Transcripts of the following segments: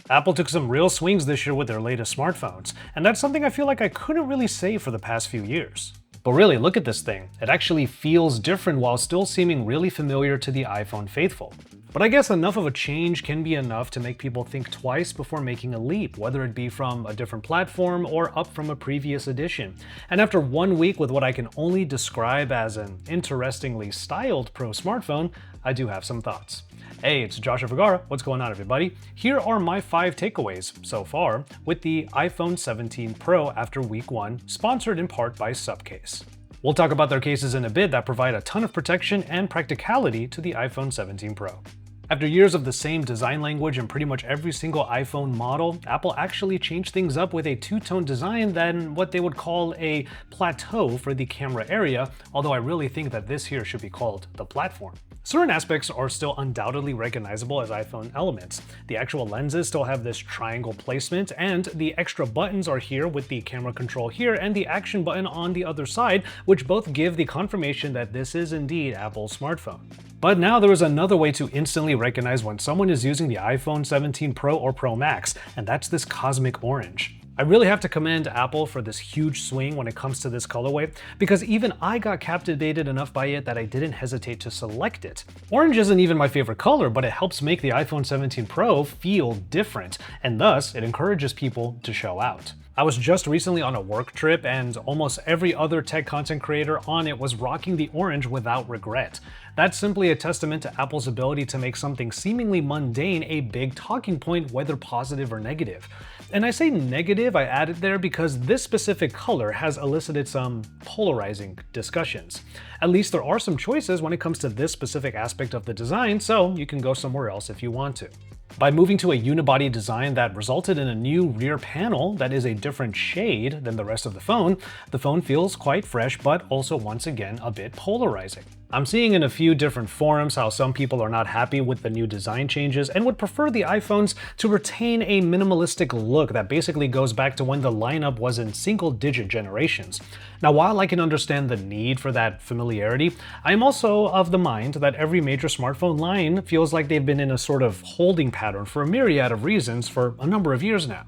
Apple took some real swings this year with their latest smartphones, and that's something I feel like I couldn't really say for the past few years. But really, look at this thing. It actually feels different while still seeming really familiar to the iPhone faithful. But I guess enough of a change can be enough to make people think twice before making a leap, whether it be from a different platform or up from a previous edition. And after 1 week with what I can only describe as an interestingly styled Pro smartphone, I do have some thoughts. Hey, it's Joshua Vergara. What's going on, everybody? Here are my 5 takeaways so far with the iPhone 17 Pro after week 1, sponsored in part by Subcase. We'll talk about their cases in a bit that provide a ton of protection and practicality to the iPhone 17 Pro. After years of the same design language in pretty much every single iPhone model, Apple actually changed things up with a two-tone design than what they would call a plateau for the camera area, although I really think that this here should be called the platform. Certain aspects are still undoubtedly recognizable as iPhone elements. The actual lenses still have this triangle placement, and the extra buttons are here with the camera control here and the action button on the other side, which both give the confirmation that this is indeed Apple's smartphone. But now there is another way to instantly recognize when someone is using the iPhone 17 Pro or Pro Max, and that's this cosmic orange. I really have to commend Apple for this huge swing when it comes to this colorway, because even I got captivated enough by it that I didn't hesitate to select it. Orange isn't even my favorite color, but it helps make the iPhone 17 Pro feel different, and thus it encourages people to show out. I was just recently on a work trip, and almost every other tech content creator on it was rocking the orange without regret. That's simply a testament to Apple's ability to make something seemingly mundane a big talking point, whether positive or negative. And I say negative, I added there because this specific color has elicited some polarizing discussions. At least there are some choices when it comes to this specific aspect of the design, so you can go somewhere else if you want to. By moving to a unibody design that resulted in a new rear panel that is a different shade than the rest of the phone feels quite fresh, but also once again a bit polarizing. I'm seeing in a few different forums how some people are not happy with the new design changes and would prefer the iPhones to retain a minimalistic look that basically goes back to when the lineup was in single-digit generations. Now, while I can understand the need for that familiarity, I am also of the mind that every major smartphone line feels like they've been in a sort of holding pattern for a myriad of reasons for a number of years now.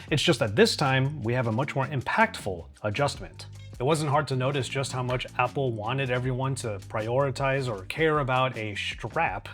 It's just that this time, we have a much more impactful adjustment. It wasn't hard to notice just how much Apple wanted everyone to prioritize or care about a strap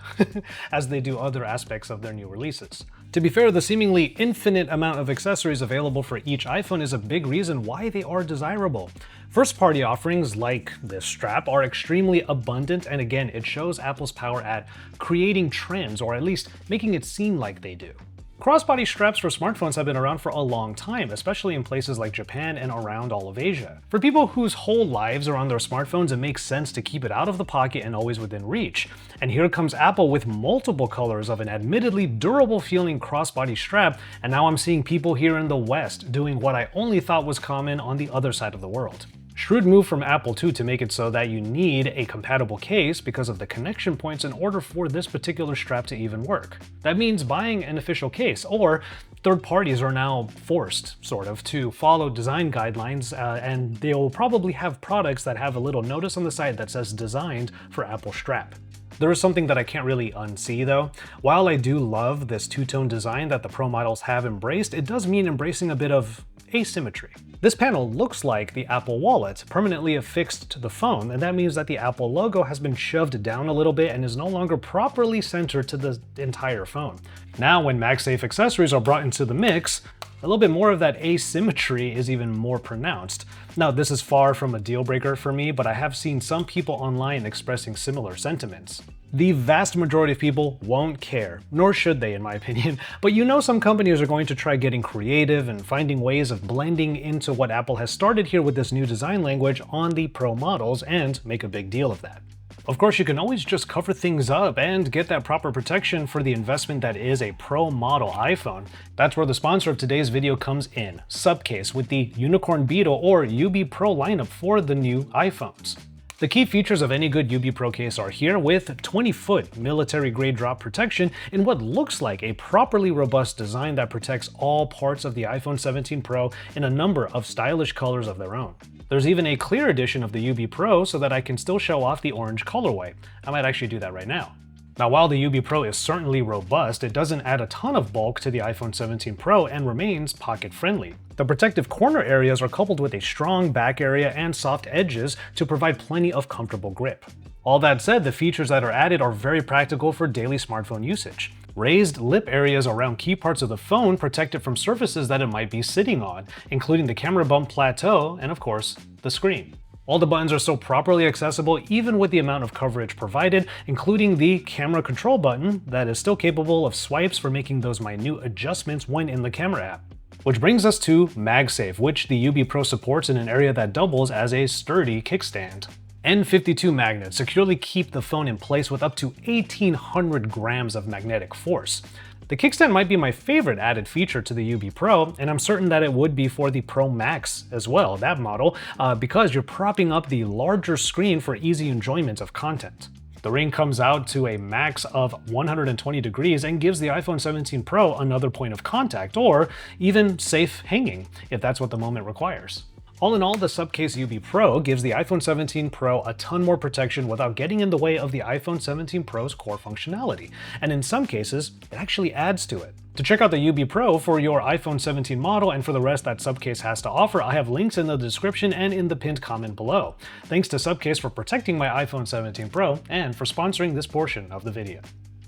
as they do other aspects of their new releases. To be fair, the seemingly infinite amount of accessories available for each iPhone is a big reason why they are desirable. First-party offerings like this strap are extremely abundant, and again, it shows Apple's power at creating trends, or at least making it seem like they do. Crossbody straps for smartphones have been around for a long time, especially in places like Japan and around all of Asia. For people whose whole lives are on their smartphones, it makes sense to keep it out of the pocket and always within reach. And here comes Apple with multiple colors of an admittedly durable feeling crossbody strap, and now I'm seeing people here in the West doing what I only thought was common on the other side of the world. Shrewd move from Apple too to make it so that you need a compatible case because of the connection points in order for this particular strap to even work. That means buying an official case, or third parties are now forced, sort of, to follow design guidelines, and they'll probably have products that have a little notice on the side that says designed for Apple strap. There is something that I can't really unsee though. While I do love this two-tone design that the Pro models have embraced, it does mean embracing a bit of asymmetry. This panel looks like the Apple Wallet, permanently affixed to the phone, and that means that the Apple logo has been shoved down a little bit and is no longer properly centered to the entire phone. Now, when MagSafe accessories are brought into the mix, a little bit more of that asymmetry is even more pronounced. Now, this is far from a deal breaker for me, but I have seen some people online expressing similar sentiments. The vast majority of people won't care, nor should they in my opinion, but you know some companies are going to try getting creative and finding ways of blending into what Apple has started here with this new design language on the Pro models and make a big deal of that. Of course, you can always just cover things up and get that proper protection for the investment that is a Pro model iPhone. That's where the sponsor of today's video comes in, Subcase, with the Unicorn Beetle or UB Pro lineup for the new iPhones. The key features of any good UB Pro case are here, with 20-foot military-grade drop protection in what looks like a properly robust design that protects all parts of the iPhone 17 Pro in a number of stylish colors of their own. There's even a clear edition of the UB Pro so that I can still show off the orange colorway. I might actually do that right now. Now, while the UB Pro is certainly robust, it doesn't add a ton of bulk to the iPhone 17 Pro and remains pocket-friendly. The protective corner areas are coupled with a strong back area and soft edges to provide plenty of comfortable grip. All that said, the features that are added are very practical for daily smartphone usage. Raised lip areas around key parts of the phone protect it from surfaces that it might be sitting on, including the camera bump plateau and, of course, the screen. All the buttons are still properly accessible even with the amount of coverage provided, including the camera control button that is still capable of swipes for making those minute adjustments when in the camera app. Which brings us to MagSafe, which the UB Pro supports in an area that doubles as a sturdy kickstand. N52 magnets securely keep the phone in place with up to 1,800 grams of magnetic force. The kickstand might be my favorite added feature to the UB Pro, and I'm certain that it would be for the Pro Max as well, that model, because you're propping up the larger screen for easy enjoyment of content. The ring comes out to a max of 120 degrees and gives the iPhone 17 Pro another point of contact, or even safe hanging, if that's what the moment requires. All in all, the Subcase UB Pro gives the iPhone 17 Pro a ton more protection without getting in the way of the iPhone 17 Pro's core functionality, and in some cases, it actually adds to it. To check out the UB Pro for your iPhone 17 model and for the rest that Subcase has to offer, I have links in the description and in the pinned comment below. Thanks to Subcase for protecting my iPhone 17 Pro and for sponsoring this portion of the video.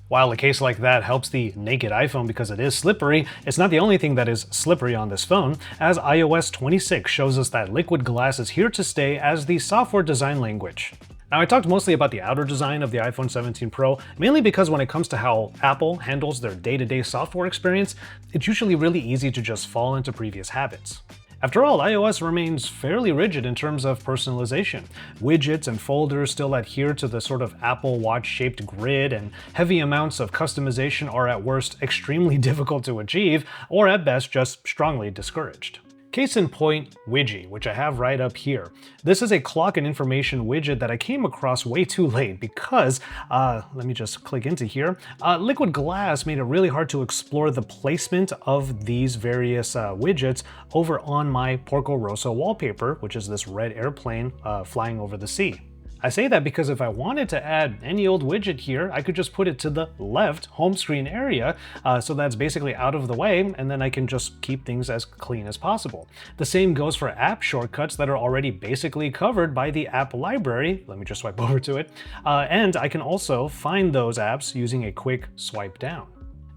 While a case like that helps the naked iPhone because it is slippery, it's not the only thing that is slippery on this phone, as iOS 26 shows us that liquid glass is here to stay as the software design language. Now, I talked mostly about the outer design of the iPhone 17 Pro, mainly because when it comes to how Apple handles their day-to-day software experience, it's usually really easy to just fall into previous habits. After all, iOS remains fairly rigid in terms of personalization. Widgets and folders still adhere to the sort of Apple Watch-shaped grid, and heavy amounts of customization are at worst extremely difficult to achieve, or at best just strongly discouraged. Case in point, Widgie, which I have right up here. This is a clock and information widget that I came across way too late because, let me just click into here, liquid glass made it really hard to explore the placement of these various widgets over on my Porco Rosso wallpaper, which is this red airplane flying over the sea. I say that because if I wanted to add any old widget here, I could just put it to the left home screen area, so that's basically out of the way, and then I can just keep things as clean as possible. The same goes for app shortcuts that are already basically covered by the app library. Let me just swipe over to it. And I can also find those apps using a quick swipe down.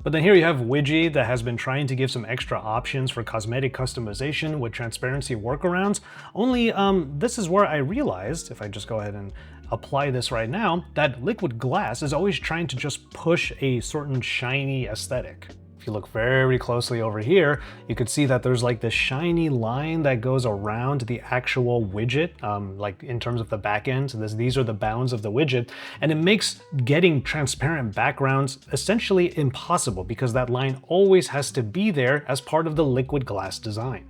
But then here you have Widgie that has been trying to give some extra options for cosmetic customization with transparency workarounds, only this is where I realized, if I just go ahead and apply this right now, that liquid glass is always trying to just push a certain shiny aesthetic. If you look very closely over here, you could see that there's like this shiny line that goes around the actual widget, like in terms of the back end. So these are the bounds of the widget, and it makes getting transparent backgrounds essentially impossible because that line always has to be there as part of the liquid glass design.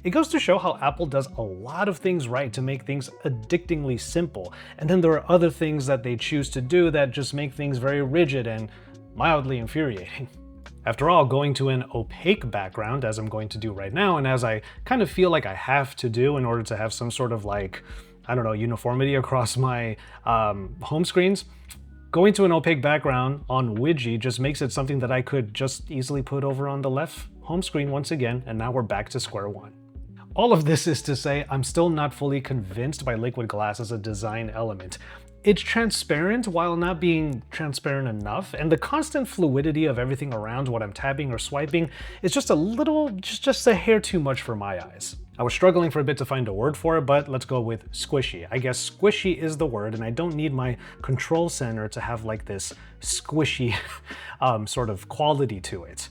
It goes to show how Apple does a lot of things right to make things addictingly simple, and then there are other things that they choose to do that just make things very rigid and mildly infuriating. After all, going to an opaque background, as I'm going to do right now, and as I kind of feel like I have to do in order to have some sort of like, I don't know, uniformity across my home screens, going to an opaque background on Widgie just makes it something that I could just easily put over on the left home screen once again, and now we're back to square one. All of this is to say, I'm still not fully convinced by liquid glass as a design element. It's transparent while not being transparent enough, and the constant fluidity of everything around what I'm tapping or swiping is just just a hair too much for my eyes. I was struggling for a bit to find a word for it, but let's go with squishy. I guess squishy is the word, and I don't need my control center to have like this squishy sort of quality to it.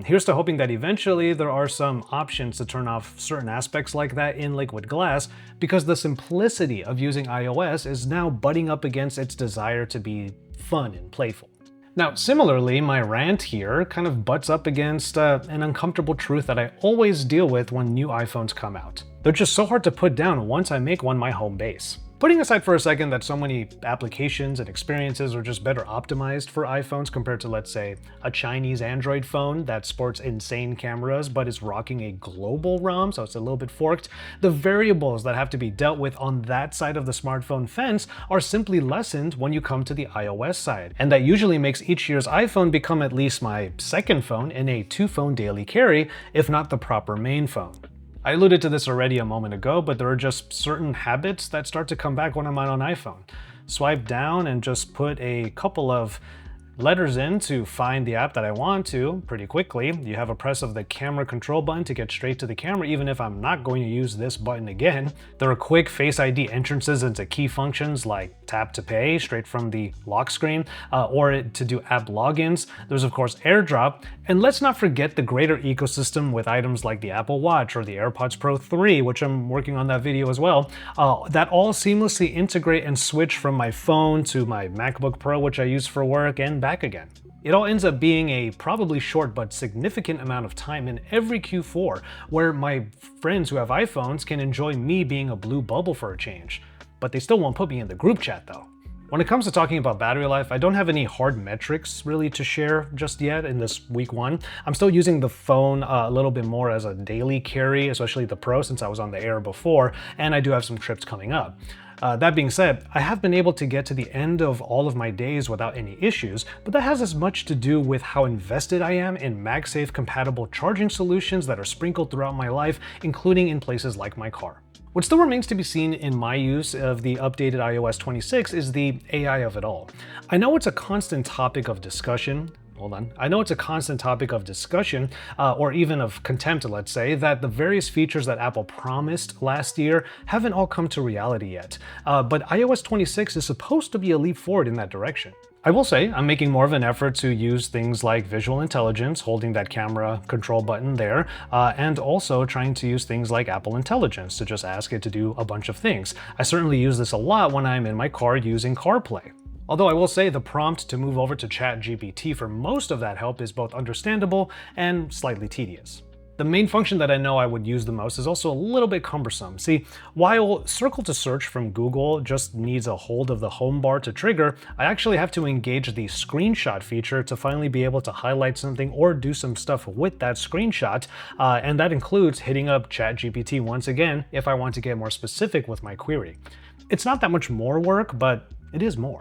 Here's to hoping that eventually there are some options to turn off certain aspects like that in liquid glass, because the simplicity of using iOS is now butting up against its desire to be fun and playful. Now, similarly, my rant here kind of butts up against an uncomfortable truth that I always deal with when new iPhones come out. They're just so hard to put down once I make one my home base. Putting aside for a second that so many applications and experiences are just better optimized for iPhones compared to, let's say, a Chinese Android phone that sports insane cameras but is rocking a global ROM, so it's a little bit forked, the variables that have to be dealt with on that side of the smartphone fence are simply lessened when you come to the iOS side. And that usually makes each year's iPhone become at least my second phone in a two-phone daily carry, if not the proper main phone. I alluded to this already a moment ago, but there are just certain habits that start to come back when I'm on an iPhone. Swipe down and just put a couple of letters in to find the app that I want to pretty quickly. You have a press of the camera control button to get straight to the camera, even if I'm not going to use this button again. There are quick Face ID entrances into key functions like tap to pay straight from the lock screen, or to do app logins. There's of course AirDrop, and let's not forget the greater ecosystem with items like the Apple Watch or the AirPods Pro 3, which I'm working on that video as well, that all seamlessly integrate and switch from my phone to my MacBook Pro, which I use for work, and back again. It all ends up being a probably short but significant amount of time in every Q4 where my friends who have iPhones can enjoy me being a blue bubble for a change. But they still won't put me in the group chat though. When it comes to talking about battery life, I don't have any hard metrics really to share just yet in this week one. I'm still using the phone a little bit more as a daily carry, especially the Pro since I was on the Air before, and I do have some trips coming up. That being said, I have been able to get to the end of all of my days without any issues, but that has as much to do with how invested I am in MagSafe compatible charging solutions that are sprinkled throughout my life, including in places like my car. What still remains to be seen in my use of the updated iOS 26 is the AI of it all. I know it's a constant topic of discussion. I know it's a constant topic of discussion, or even of contempt, let's say, that the various features that Apple promised last year haven't all come to reality yet. But iOS 26 is supposed to be a leap forward in that direction. I will say I'm making more of an effort to use things like visual intelligence, holding that camera control button there, and also trying to use things like Apple Intelligence to just ask it to do a bunch of things. I certainly use this a lot when I'm in my car using CarPlay. Although I will say the prompt to move over to ChatGPT for most of that help is both understandable and slightly tedious. The main function that I know I would use the most is also a little bit cumbersome. See, while Circle to Search from Google just needs a hold of the home bar to trigger, I actually have to engage the screenshot feature to finally be able to highlight something or do some stuff with that screenshot, and that includes hitting up ChatGPT once again if I want to get more specific with my query. It's not that much more work, but it is more.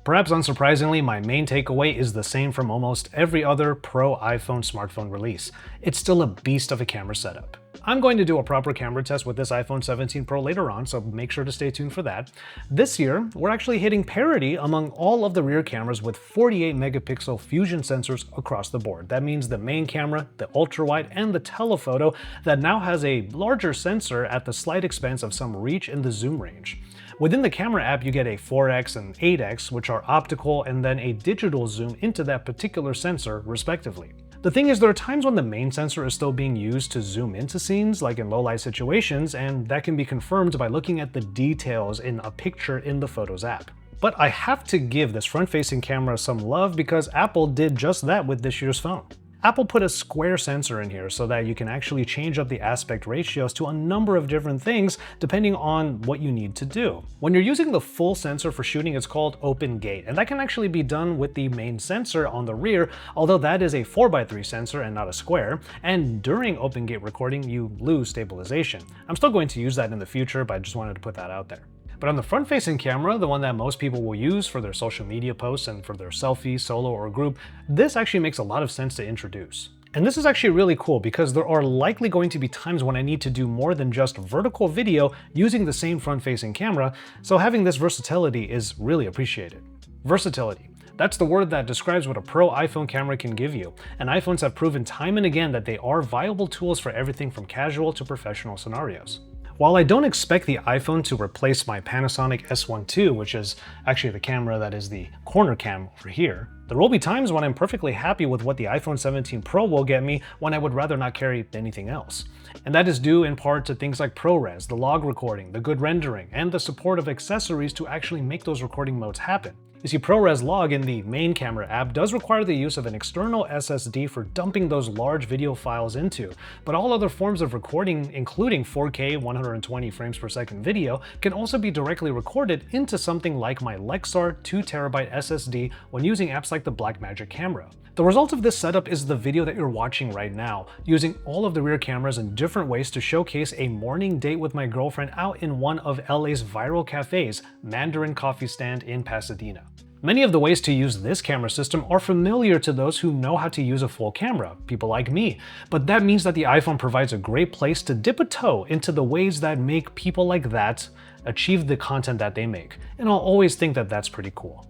Perhaps unsurprisingly, my main takeaway is the same from almost every other Pro iPhone smartphone release. It's still a beast of a camera setup. I'm going to do a proper camera test with this iPhone 17 Pro later on, so make sure to stay tuned for that. This year, we're actually hitting parity among all of the rear cameras with 48 megapixel fusion sensors across the board. That means the main camera, the ultra-wide, and the telephoto that now has a larger sensor at the slight expense of some reach in the zoom range. Within the camera app, you get a 4x and 8x, which are optical, and then a digital zoom into that particular sensor, respectively. The thing is, there are times when the main sensor is still being used to zoom into scenes, like in low-light situations, and that can be confirmed by looking at the details in a picture in the Photos app. But I have to give this front-facing camera some love because Apple did just that with this year's phone. Apple put a square sensor in here so that you can actually change up the aspect ratios to a number of different things depending on what you need to do. When you're using the full sensor for shooting, it's called open gate, and that can actually be done with the main sensor on the rear, although that is a 4x3 sensor and not a square, and during open gate recording, you lose stabilization. I'm still going to use that in the future, but I just wanted to put that out there. But on the front-facing camera, the one that most people will use for their social media posts and for their selfie, solo, or group, this actually makes a lot of sense to introduce. And this is actually really cool because there are likely going to be times when I need to do more than just vertical video using the same front-facing camera, so having this versatility is really appreciated. Versatility. That's the word that describes what a Pro iPhone camera can give you, and iPhones have proven time and again that they are viable tools for everything from casual to professional scenarios. While I don't expect the iPhone to replace my Panasonic S1 II, which is actually the camera that is the corner cam over here, there will be times when I'm perfectly happy with what the iPhone 17 Pro will get me when I would rather not carry anything else. And that is due in part to things like ProRes, the log recording, the good rendering, and the support of accessories to actually make those recording modes happen. You see, ProRes Log in the main camera app does require the use of an external SSD for dumping those large video files into, but all other forms of recording, including 4K 120 frames per second video, can also be directly recorded into something like my Lexar 2TB SSD when using apps like the Blackmagic camera. The result of this setup is the video that you're watching right now, using all of the rear cameras in different ways to showcase a morning date with my girlfriend out in one of LA's viral cafes, Mandarin Coffee Stand in Pasadena. Many of the ways to use this camera system are familiar to those who know how to use a full camera, people like me, but that means that the iPhone provides a great place to dip a toe into the ways that make people like that achieve the content that they make, and I'll always think that that's pretty cool.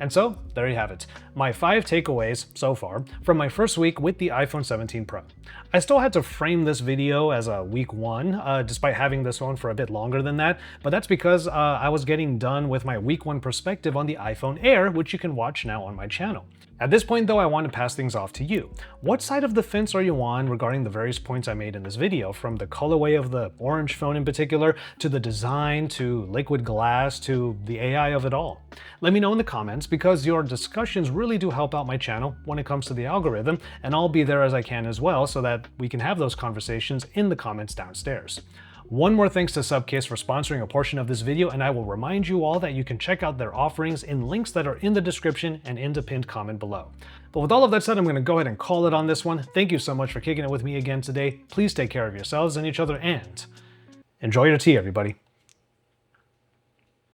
And so, there you have it, my 5 takeaways so far from my first week with the iPhone 17 Pro. I still had to frame this video as a week 1, despite having this phone for a bit longer than that, but that's because I was getting done with my week 1 perspective on the iPhone Air, which you can watch now on my channel. At this point though, I want to pass things off to you. What side of the fence are you on regarding the various points I made in this video, from the colorway of the orange phone in particular, to the design, to liquid glass, to the AI of it all? Let me know in the comments, because your discussions really do help out my channel when it comes to the algorithm, and I'll be there as I can as well so that we can have those conversations in the comments downstairs. One more thanks to Subcase for sponsoring a portion of this video, and I will remind you all that you can check out their offerings in links that are in the description and in the pinned comment below. But with all of that said, I'm going to go ahead and call it on this one. Thank you so much for kicking it with me again today. Please take care of yourselves and each other, and enjoy your tea, everybody.